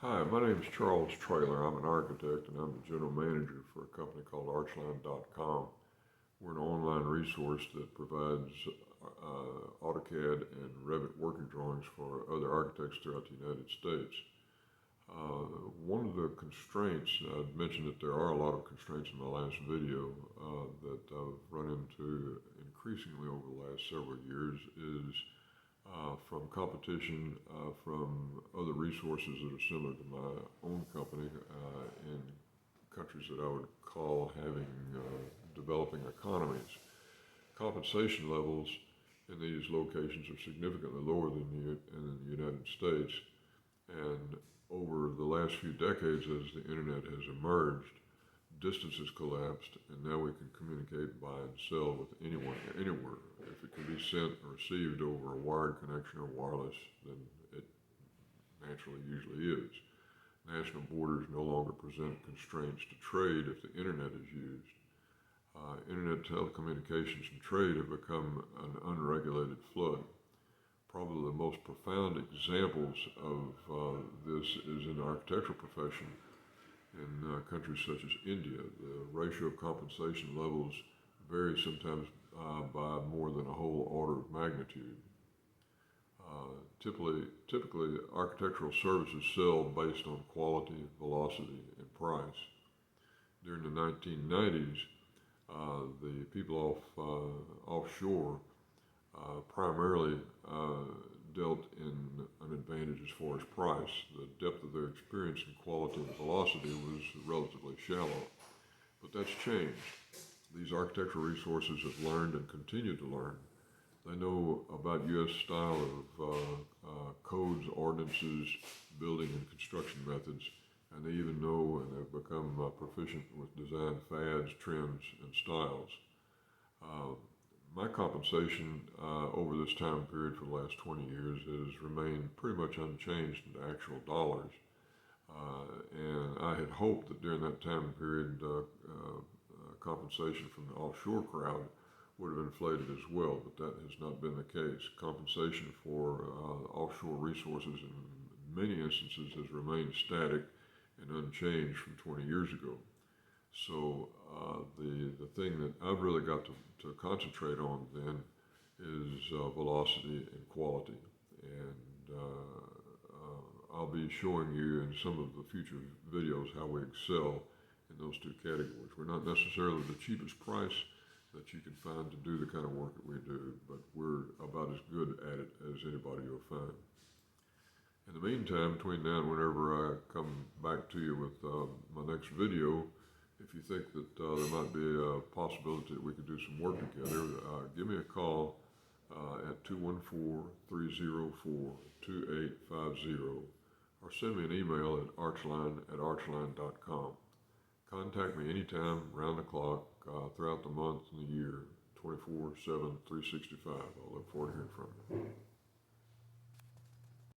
Hi, my name is Charles Traylor. I'm an architect and I'm the general manager for a company called Archline.com. We're an online resource that provides AutoCAD and Revit working drawings for other architects throughout the United States. One of the constraints, I'd mentioned that there are a lot of constraints in my last video that I've run into increasingly over the last several years is from competition from other resources that are similar to my own company in countries that I would call having developing economies. Compensation levels in these locations are significantly lower than in the United States, and over the last few decades as the internet has emerged, distances collapsed, and now we can communicate, buy, and sell with anyone, anywhere. If it can be sent or received over a wired connection or wireless, then it naturally usually is. National borders no longer present constraints to trade if the internet is used. Internet telecommunications and trade have become an unregulated flood. Probably the most profound examples of this is in the architectural profession. In countries such as India, the ratio of compensation levels vary sometimes by more than a whole order of magnitude. Typically, architectural services sell based on quality, velocity, and price. During the 1990s, the people offshore primarily dealt in an advantage as far as price. The depth of their experience in quality and velocity was relatively shallow, but that's changed. These architectural resources have learned and continue to learn. They know about U.S. style of codes, ordinances, building and construction methods, and they even know and have become proficient with design fads, trends, and styles. My compensation over this time period for the last 20 years has remained pretty much unchanged in actual dollars. And I had hoped that during that time period, compensation from the offshore crowd would have inflated as well, but that has not been the case. Compensation for offshore resources in many instances has remained static and unchanged from 20 years ago. So the thing that I've really got to concentrate on then is velocity and quality. And I'll be showing you in some of the future videos how we excel in those two categories. We're not necessarily the cheapest price that you can find to do the kind of work that we do, but we're about as good at it as anybody you'll find. In the meantime, between now and whenever I come back to you with my next video, if you think that there might be a possibility that we could do some work together, give me a call at 214-304-2850 or send me an email at archline@archline.com. Contact me anytime, round the clock, throughout the month and the year, 24/7, 365. I'll look forward to hearing from you.